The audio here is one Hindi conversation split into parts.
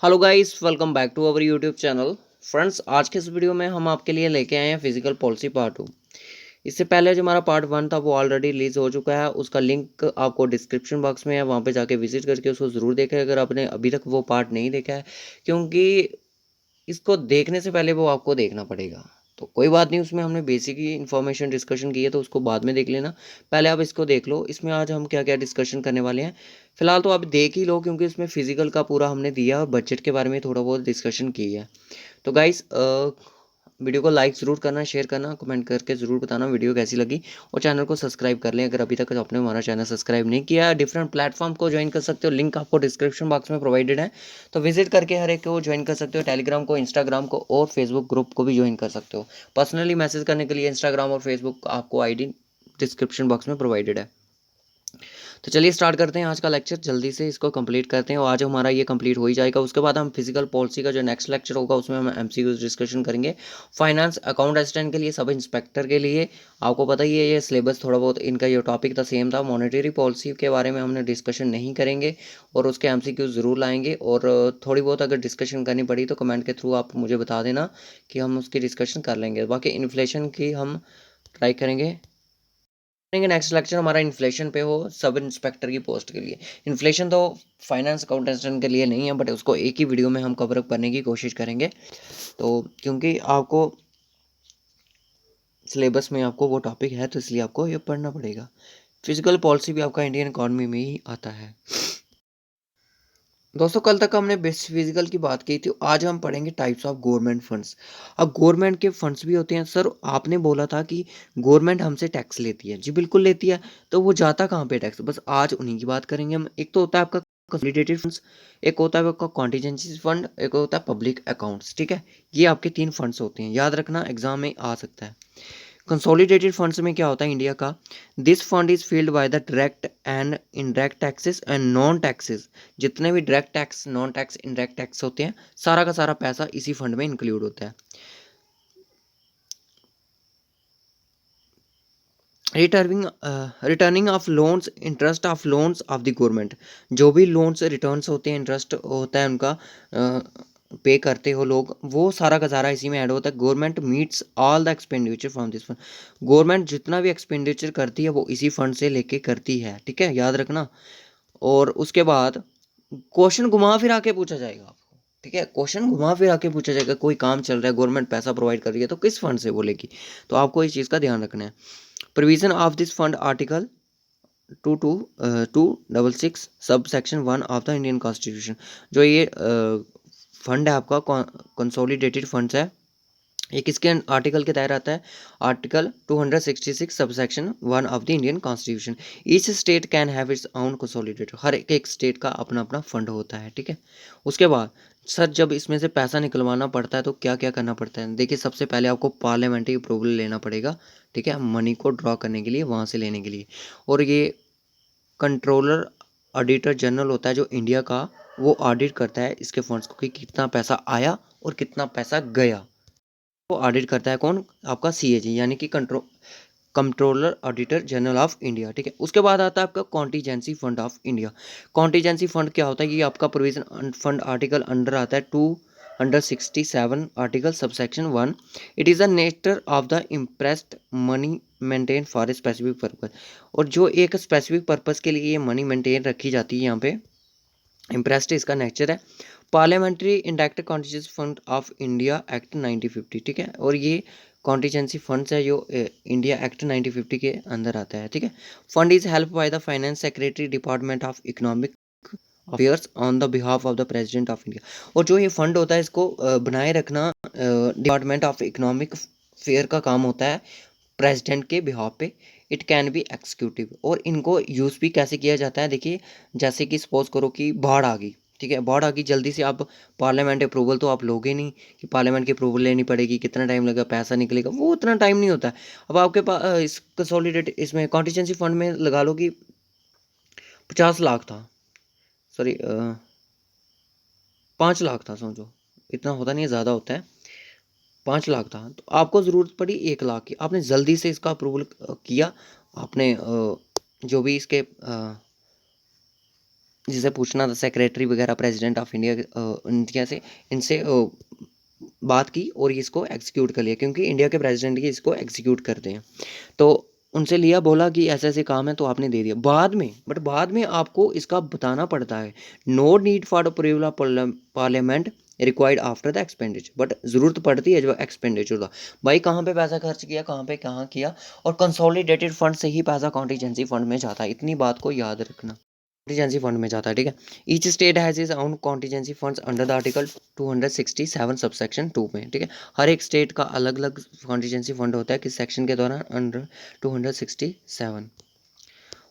Hello guys, welcome back to our YouTube channel. Friends, आज के इस वीडियो में हम आपके लिए लेके आए हैं फिजिकल पॉलिसी पार्ट 2। इससे पहले जो हमारा पार्ट 1 था वो ऑलरेडी रिलीज हो चुका है। उसका लिंक आपको डिस्क्रिप्शन बॉक्स में है, वहाँ पे जाके विजिट करके उसको ज़रूर देखें अगर आपने अभी तक वो पार्ट नहीं देखा है, क्योंकि इसको देखने से पहले वो आपको देखना पड़ेगा। तो कोई बात नहीं, उसमें हमने बेसिक ही इन्फॉर्मेशन डिस्कशन की है, तो उसको बाद में देख लेना। पहले आप इसको देख लो, इसमें आज हम क्या क्या डिस्कशन करने वाले हैं। फिलहाल तो आप देख ही लो, क्योंकि इसमें फिजिकल का पूरा हमने दिया और बजट के बारे में थोड़ा बहुत डिस्कशन की है। तो गाइस, वीडियो को लाइक ज़रूर करना, शेयर करना, कमेंट करके ज़रूर बताना वीडियो कैसी लगी। और चैनल को सब्सक्राइब कर लें अगर अभी तक आपने हमारा चैनल सब्सक्राइब नहीं किया। डिफरेंट प्लेटफॉर्म को ज्वाइन कर सकते हो, लिंक आपको डिस्क्रिप्शन बॉक्स में प्रोवाइडेड है, तो विजिट करके हर एक को ज्वाइन कर सकते हो। टेलीग्राम को, इंस्टाग्राम को और फेसबुक ग्रुप को भी ज्वाइन कर सकते हो। पर्सनली मैसेज करने के लिए इंस्टाग्राम और फेसबुक आपको आईडी डिस्क्रिप्शन बॉक्स में प्रोवाइडेड है। तो चलिए स्टार्ट करते हैं आज का लेक्चर, जल्दी से इसको कंप्लीट करते हैं और आज हमारा ये कंप्लीट हो ही जाएगा। उसके बाद हम फिजिकल पॉलिसी का जो नेक्स्ट लेक्चर होगा उसमें हम एमसीक्यूज डिस्कशन करेंगे। फाइनेंस अकाउंट असिस्टेंट के लिए, सब इंस्पेक्टर के लिए, आपको पता ही है ये सिलेबस थोड़ा बहुत इनका ये टॉपिक था, सेम था। मॉनेटरी पॉलिसी के बारे में हमने डिस्कशन नहीं करेंगे और उसके एमसीक्यूज ज़रूर लाएंगे। और थोड़ी बहुत अगर डिस्कशन करनी पड़ी तो कमेंट के थ्रू आप मुझे बता देना कि हम उसकी डिस्कशन कर लेंगे। बाकी इन्फ्लेशन की हम ट्राई करेंगे। नेक्स्ट लेक्चर हमारा इन्फ्लेशन पे हो, सब इंस्पेक्टर की पोस्ट के लिए। इन्फ्लेशन तो फाइनेंस अकाउंटेंट के लिए नहीं है, बट उसको एक ही वीडियो में हम कवर अप करने की कोशिश करेंगे। तो क्योंकि आपको सिलेबस में आपको वो टॉपिक है, तो इसलिए आपको ये पढ़ना पड़ेगा। फिजिकल पॉलिसी भी आपका इंडियन इकॉनमी में ही आता है। दोस्तों, कल तक हमने बेसिक फिजिकल की बात की थी, आज हम पढ़ेंगे टाइप्स ऑफ गवर्नमेंट फंड्स। अब गवर्नमेंट के फंड्स भी होते हैं। सर, आपने बोला था कि गवर्नमेंट हमसे टैक्स लेती है। जी बिल्कुल लेती है। तो वो जाता कहाँ पे टैक्स? बस आज उन्हीं की बात करेंगे हम। एक तो होता है आपका कंसोलिडेटेड फंड्स, एक होता है आपका कॉन्टीजेंसी फंड, एक होता है पब्लिक अकाउंट्स। ठीक है, ये आपके 3 फंड्स होते हैं, याद रखना, एग्जाम में आ सकता है। कंसोलिडेटेड फंड्स में क्या होता है इंडिया का? This fund is field by the direct and indirect taxes and non taxes. जितने भी direct tax, non tax, indirect tax होते हैं, सारा का सारा पैसा इसी फंड में इंक्लूड होता है। Returning of loans, interest of loans of the government. जो भी लोन्स रिटर्न्स होते हैं, इंटरेस्ट होता है उनका, पे करते हो लोग, वो सारा का सारा इसी में ऐड होता है। Government meets all the expenditure from this fund. Government जितना भी एक्सपेंडिचर करती है वो इसी फंड से लेके करती है। ठीक है, याद रखना। और उसके बाद क्वेश्चन घुमा फिरा के पूछा जाएगा आपको। ठीक है, क्वेश्चन घुमा फिरा के पूछा जाएगा। कोई काम चल रहा है, गवर्नमेंट पैसा प्रोवाइड कर रही है, तो किस फंड से बोलेगी? तो आपको इस चीज़ का ध्यान रखना है। Provision of this fund article 266 sub section 1 of the Indian constitution. जो ये फंड है आपका, कंसोलिडेटेड फंड्स है, ये किसके आर्टिकल के तहत आता है? Article 266 sub section 1 of the Indian constitution. Each state can have its own consolidated. हर एक स्टेट का अपना अपना फंड होता है। ठीक है, उसके बाद सर, जब इसमें से पैसा निकलवाना पड़ता है तो क्या क्या करना पड़ता है? देखिए, सबसे पहले आपको पार्लियामेंट्री अप्रूवल लेना पड़ेगा। ठीक है, मनी को ड्रॉ करने के लिए, वहाँ से लेने के लिए। और ये कंट्रोलर ऑडिटर जनरल होता है जो इंडिया का, वो ऑडिट करता है इसके फंड्स को कि कितना पैसा आया और कितना पैसा गया। वो ऑडिट करता है कौन? आपका सीएजी, यानी कि controller auditor general of India. ठीक है, उसके बाद आता है आपका contingency fund of India. Contingency fund क्या होता है? ये आपका प्रोविजन फंड आर्टिकल अंडर आता है 267 article subsection 1। It is the nature of the impressed money maintain for a specific purpose. और जो एक स्पेसिफिक पर्पज़ के लिए ये मनी मेंटेन रखी जाती है, यहाँ पे इम्प्रेस्ड इसका नेचर है। Parliamentary indirect contingency fund of India act 1950। ठीक है, और ये कॉन्टीजेंसी फंड्स है जो इंडिया एक्ट 1950 के अंदर आता है। ठीक है, fund is help by the finance secretary, department of economic affairs on the behalf of the president of India. और जो ये फंड होता है इसको बनाए रखना डिपार्टमेंट ऑफ इकोनॉमिक अफेयर का काम होता है, प्रेसिडेंट के बिहाफ पे। It can be executive. और इनको यूज़ भी कैसे किया जाता है? देखिए, जैसे कि सपोज करो कि बाढ़ आ गई। ठीक है, बाढ़ आ गई, जल्दी से आप पार्लियामेंट अप्रूवल तो आप लोगे नहीं, कि पार्लियामेंट की अप्रूवल लेनी पड़ेगी, कितना टाइम लगेगा, पैसा निकलेगा, वो उतना टाइम नहीं होता है। अब आपके पास इस कंसोलिडेट इसमें कॉन्टीजेंसी फंड में लगा लो कि 50 लाख था, सॉरी 5 लाख था, समझो, इतना होता नहीं है, ज़्यादा होता है। 5 लाख था, तो आपको ज़रूरत पड़ी 1 लाख की। आपने जल्दी से इसका अप्रूवल किया। आपने जो भी इसके जिसे पूछना था सेक्रेटरी वगैरह प्रेसिडेंट ऑफ इंडिया, इंडिया से, इनसे बात की और इसको एग्जीक्यूट कर लिया, क्योंकि इंडिया के प्रेसिडेंट ही इसको एग्जीक्यूट करते हैं। तो उनसे लिया, बोला कि ऐसे ऐसे काम है, तो आपने दे दिया। बाद में आपको इसका बताना पड़ता है, no need for approval of parliament required after the expenditure, but ज़रूरत पड़ती है जो एक्सपेंडिचर का, भाई कहाँ पे पैसा खर्च किया, कहाँ पे कहाँ किया, और कंसोलिडेटेड फंड से ही पैसा कॉन्टीजेंसी फंड में जाता है, इतनी बात को याद रखना। कॉन्टीजेंसी फंड में जाता है, ठीक है। Each state has is own contingency funds under the article 267 subsection 2 में, ठीक है। हर एक स्टेट का अलग अलग कॉन्टीजेंसी फंड होता है, किस सेक्शन के दौरान, अंडर 267।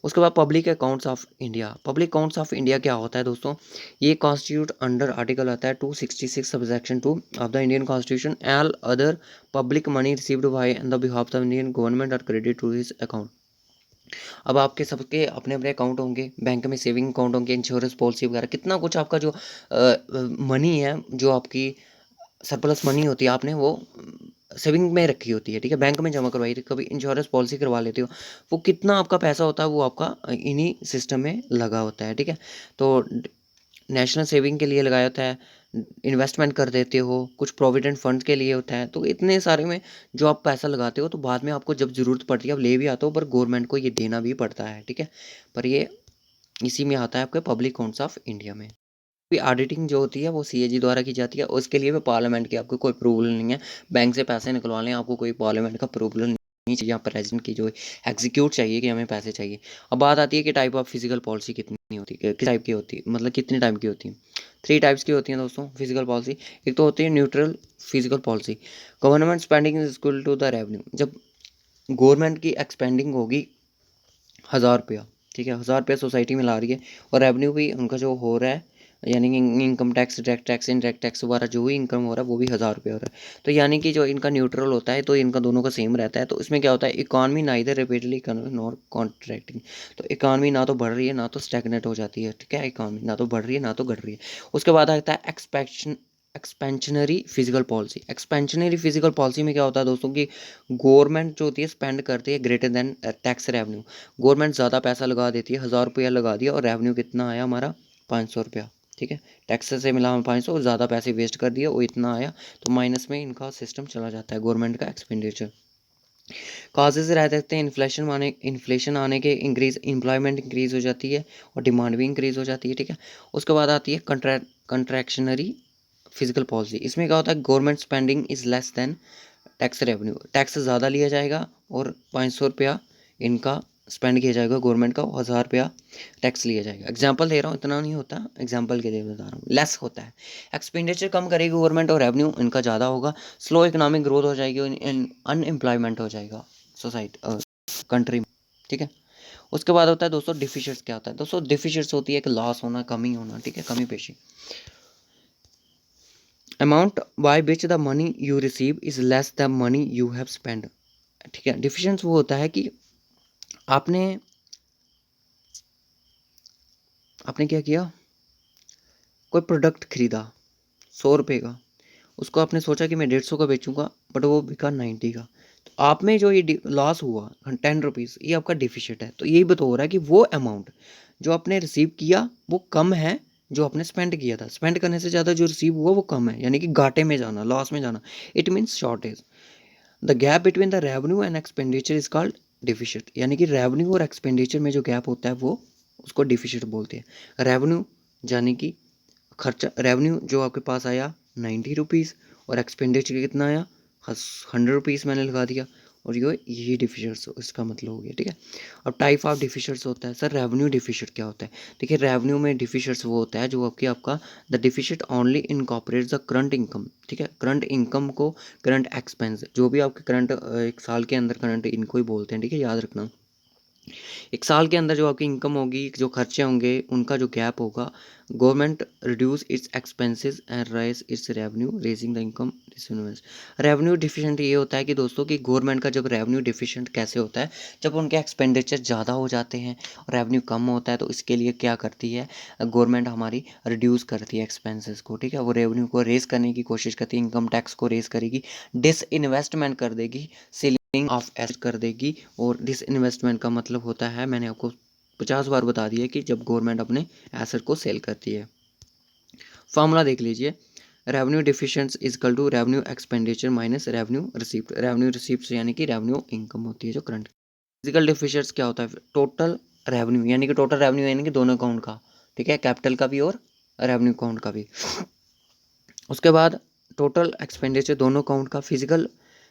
उसके बाद public accounts of India. Public accounts of India क्या होता है दोस्तों, ये कॉन्स्टिट्यूट अंडर आर्टिकल आता है 266 subsection 2 of the Indian constitution, all other public money received by the behalf of the Indian government are credit to his account. अब आपके सबके अपने अपने अकाउंट होंगे, बैंक में सेविंग अकाउंट होंगे, इंश्योरेंस पॉलिसी वगैरह, कितना कुछ आपका जो मनी है, जो आपकी सरप्लस मनी होती है, आपने वो सेविंग में रखी होती है, ठीक है, बैंक में जमा करवाई थी, कभी इंश्योरेंस पॉलिसी करवा लेते हो, वो कितना आपका पैसा होता है वो आपका इन्हीं सिस्टम में लगा होता है, ठीक है। तो नेशनल सेविंग के लिए लगाया होता है, इन्वेस्टमेंट कर देते हो, कुछ प्रोविडेंट फंड के लिए होता है, तो इतने सारे में जो आप पैसा लगाते हो, तो बाद में आपको जब ज़रूरत पड़ती है आप ले भी आते हो, पर गवर्नमेंट को ये देना भी पड़ता है, ठीक है। पर ये इसी में आता है आपके पब्लिक अकाउंट्स ऑफ इंडिया में। भी ऑडिटिंग जो होती है वो सीएजी द्वारा की जाती है, उसके लिए भी पार्लियामेंट की आपको कोई अप्रूवल नहीं है, बैंक से पैसे निकलवा लें आपको कोई पार्लियामेंट का अप्रूवल नहीं चाहिए, यहाँ प्रेसिडेंट की जो एग्जीक्यूट चाहिए कि हमें पैसे चाहिए। अब बात आती है कि टाइप ऑफ फिजिकल पॉलिसी कितनी होती है, किस टाइप की होती है, मतलब कितने टाइप की होती है। 3 टाइप्स की होती हैं दोस्तों फिजिकल पॉलिसी। एक तो होती है neutral physical policy, government spending is equal to the revenue. जब गवर्नमेंट की एक्सपेंडिंग होगी 1000 रुपया, ठीक है, 1000 रुपया सोसाइटी में ला रही है, और रेवेन्यू भी उनका जो हो रहा है, यानी कि income tax, direct tax, indirect tax वगैरह जो भी इनकम हो रहा है वो भी 1000 रुपया हो रहा है, तो यानी कि जो इनका न्यूट्रल होता है, तो इनका दोनों का सेम रहता है। तो इसमें क्या होता है, economy neither rapidly economy not contracting, तो इकॉनमी ना तो बढ़ रही है ना तो स्टैग्नेट हो जाती है, ठीक है, इकॉनमी ना तो बढ़ रही है ना तो घट रही है। उसके बाद आता है expansionary physical policy. Expansionary physical policy में क्या होता है दोस्तों कि गवर्नमेंट जो होती है स्पेंड करती है greater than tax revenue. Government ज़्यादा पैसा लगा देती है, 1000 रुपया लगा दिया और रेवेन्यू कितना आया हमारा 500 रुपया, ठीक है, टैक्स से मिला हमें 500 और ज़्यादा पैसे वेस्ट कर दिए, वो इतना आया, तो माइनस में इनका सिस्टम चला जाता है गवर्नमेंट का एक्सपेंडिचर। काजेज रह सकते हैं इन्फ्लेशन आने के, इंक्रीज एम्प्लॉयमेंट इंक्रीज हो जाती है और डिमांड भी इंक्रीज हो जाती है, ठीक है। उसके बाद आती है कंट्रैक्शनरी फिजिकल पॉलिसी। इसमें क्या होता है, government spending is less than tax revenue, tax ज़्यादा लिया जाएगा और 500 रुपया इनका स्पेंड किया जाएगा गवर्नमेंट का, 1000 रुपया टैक्स लिया जाएगा। एग्जाम्पल दे रहा हूँ, इतना नहीं होता, एग्जाम्पल के लिए बता रहा हूँ, लेस होता है। एक्सपेंडिचर कम करेगी गवर्नमेंट और रेवेन्यू इनका ज़्यादा होगा, स्लो इकोनॉमिक ग्रोथ हो जाएगी, अनएम्प्लॉयमेंट हो जाएगा सोसाइटी कंट्री में, ठीक है। उसके बाद होता है दोस्तों डिफिशिट्स। क्या होता है दोस्तों, डिफिशिट्स होती है एक लॉस होना, कमी होना, ठीक है, कमी पेशी। Amount by which the money you receive is less the money you have spend, ठीक है। डिफिशिएंस वो होता है कि आपने आपने क्या किया, कोई प्रोडक्ट खरीदा 100 रुपये का, उसको आपने सोचा कि मैं 150 का बेचूंगा, बट वो बिका 90 का, तो आप में जो ये लॉस हुआ 10 रुपीज़, ये आपका डिफिशिट है। तो यही बता हो रहा है कि वो अमाउंट जो आपने रिसीव किया वो कम है जो आपने स्पेंड किया था, स्पेंड करने से ज़्यादा जो रिसीव हुआ वो कम है, यानी कि घाटे में जाना, लॉस में जाना, it means shortage. The gap between the revenue and expenditure is called deficit, यानी कि रेवेन्यू और एक्सपेंडिचर में जो गैप होता है वो उसको डिफिशिट बोलते हैं। रेवेन्यू यानी कि खर्चा, रेवेन्यू जो आपके पास आया 90 रुपीज़ और एक्सपेंडिचर कितना आया 100 रुपीज़ मैंने लगा दिया, और यही डिफिशिट्स इसका मतलब हो गया, ठीक है। अब टाइप ऑफ डिफिशिट्स होता है, सर रेवेन्यू डिफिशिट क्या होता है। देखिए रेवेन्यू में डिफिशिट्स वो होता है जो आपका the deficit only incorporates the current income, ठीक है, करंट इनकम को करंट एक्सपेंस, जो भी आपके करंट एक साल के अंदर करंट इनको ही बोलते हैं, ठीक है, याद रखना। एक साल के अंदर जो आपकी इनकम होगी, जो खर्चे होंगे, उनका जो गैप होगा, government reduce it's expenses and rise it's revenue raising the income deficient. Revenue deficient ये होता है कि दोस्तों कि गवर्नमेंट का जब रेवेन्यू डिफिशिएंट कैसे होता है, जब उनके एक्सपेंडिचर ज़्यादा हो जाते हैं और रेवेन्यू कम होता है, तो इसके लिए क्या करती है गवर्नमेंट हमारी, रिड्यूस करती है एक्सपेंसेस को, ठीक है, वो रेवेन्यू को रेज करने की कोशिश करती है, इनकम टैक्स को रेज करेगी, डिस इन्वेस्टमेंट कर देगी, ऑफ एसेट कर देगी। और डिस इन्वेस्टमेंट का मतलब होता है, मैंने आपको 50 बार बता दिया कि जब गवर्नमेंट अपने एसेट को सेल करती है। फॉर्मूला देख लीजिए, revenue deficiency equal to revenue expenditure minus revenue receipt. Revenue receipt यानी कि रेवेन्यू इनकम होती है जो करंट। फिजिकल डिफिशिएंस क्या होता है, टोटल रेवेन्यू यानी कि टोटल रेवेन्यू यानी कि दोनों अकाउंट का, ठीक है, कैपिटल का भी और रेवेन्यू अकाउंट का भी। उसके बाद टोटल एक्सपेंडिचर दोनों अकाउंट का। Physical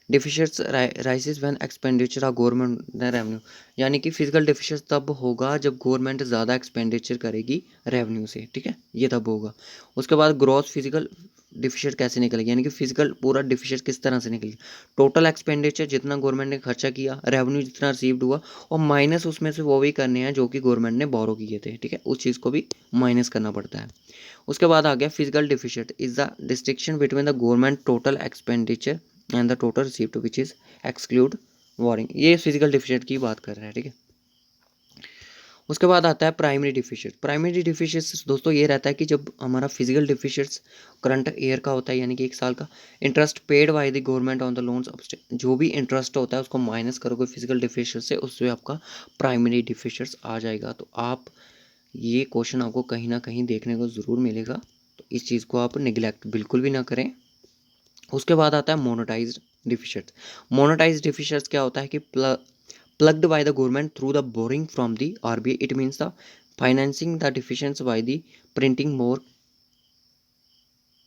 deficiency rises when expenditure of government revenue, यानी कि फिजिकल डिफिशिएंस तब होगा जब गवर्नमेंट ज़्यादा एक्सपेंडिचर करेगी रेवेन्यू से, ठीक है, ये तब होगा। उसके बाद ग्रॉस फिजिकल डिफिशिएंट कैसे निकलेगी, यानी कि फिजिकल पूरा डिफिशिएंट किस तरह से निकलेगी, टोटल एक्सपेंडिचर जितना गवर्नमेंट ने खर्चा किया, रेवेन्यू जितना रिसीव्ड हुआ, और माइनस उसमें से वो भी करने हैं जो कि गवर्नमेंट ने बोरो किए थे, ठीक है, उस चीज़ को भी माइनस करना पड़ता है। उसके बाद आ गया physical deficient is the distinction between the government total expenditure and the total received which is exclude warring. ये फिजिकल डिफिशिएंट की बात कर रहे हैं, ठीक है। उसके बाद आता है प्राइमरी डिफिशिएंट। प्राइमरी डिफिशिएंट दोस्तों ये रहता है कि जब हमारा फिजिकल डिफिशिएंट्स करंट ईयर का होता है, यानी कि 1 साल का, interest paid by the government on the loans, जो भी इंटरेस्ट होता है उसको माइनस करोगे फिजिकल डिफिशिएंट से, उससे आपका प्राइमरी डिफिशिएंट्स आ जाएगा। तो आप ये क्वेश्चन आपको कहीं ना कहीं देखने को ज़रूर मिलेगा, तो इस चीज़ को आप निगलेक्ट बिल्कुल भी ना करें। उसके बाद आता है मोनेटाइज्ड डिफिशिएंट। मोनेटाइज्ड डिफिशिएंट क्या होता है कि plugged by the government through the borrowing from the RBI. It means the financing the deficiency by the printing more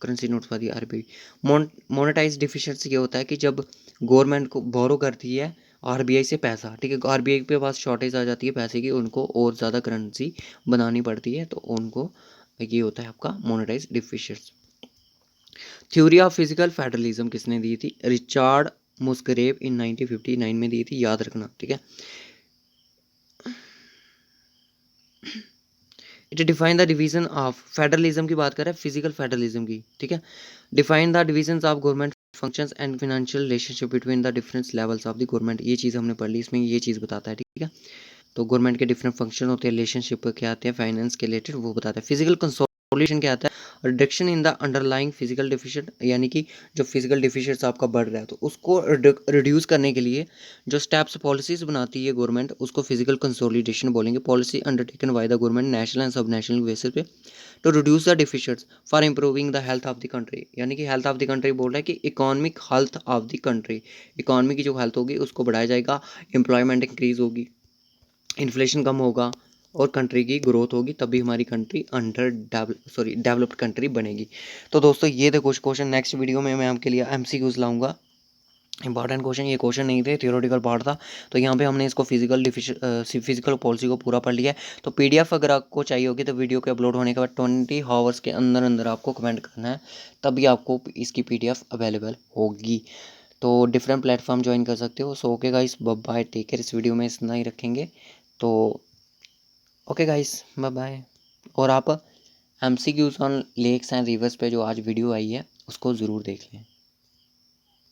currency notes by the RBI. Monetise deficiency ये होता है कि जब गवर्नमेंट को बोरो करती है आरबीआई से पैसा, ठीक है, आरबीआई के पास शॉर्टेज आ जाती है पैसे की, उनको और ज़्यादा करेंसी बनानी पड़ती है, तो उनको ये होता है आपका monetise deficiency. Theory of physical federalism किसने दी थी, रिचार्ड मुस्करेव इन 1959 में दी थी, याद रखना, ठीक है। It define the division of federalism की बात कर रहे हैं, फिजिकल फेडरलिज्म की, ठीक है। Define the division of government functions and financial relationship between the different levels of the government. ये चीज़ हमने पढ़ ली, इसमें ये चीज़ बताता है, ठीक है। तो गवर्नमेंट के डिफरेंट फंक्शन होते हैं, रिलेशनशिप क्या आते हैं फाइनेंस के रिलेटेड, वो बताता है। फिजिकल कंसोलिडेशन क्या आता है, reduction in the underlying physical deficient, यानी कि जो फिजिकल डिफिशिएंट्स आपका बढ़ रहा है तो उसको रिड्यूस करने के लिए जो स्टेप्स पॉलिसीज बनाती है गवर्नमेंट, उसको फिजिकल कंसोलिडेशन बोलेंगे। Policy undertaken by the government national and sub national basis पे to reduce the deficients for improving the health of the country, यानी कि हेल्थ ऑफ द कंट्री बोल रहा है कि economic health of the country, economy की जो हेल्थ होगी उसको बढ़ाया जाएगा, एम्प्लॉयमेंट इंक्रीज होगी, इन्फ्लेशन कम होगा और कंट्री की ग्रोथ होगी, तभी हमारी कंट्री डेवलप्ड कंट्री बनेगी। तो दोस्तों ये थे कुछ क्वेश्चन, नेक्स्ट वीडियो में मैं आपके लिए एमसीक्यूज लाऊंगा, इंपॉर्टेंट क्वेश्चन। ये क्वेश्चन नहीं थे, थियोरेटिकल पार्ट था, तो यहाँ पे हमने इसको फिजिकल पॉलिसी को पूरा पढ़ लिया है। तो पीडीएफ अगर आपको चाहिए होगी तो वीडियो के अपलोड होने के बाद 20 आवर्स के अंदर अंदर आपको कमेंट करना है, तभी आपको इसकी पीडीएफ अवेलेबल होगी। तो डिफरेंट प्लेटफॉर्म ज्वाइन कर सकते हो। So okay guys, bye, take care. इस वीडियो में इतना ही रखेंगे, तो ओके गाइस, बाय बाय। और आप MCQs on lakes and rivers पे जो आज वीडियो आई है उसको ज़रूर देख लें।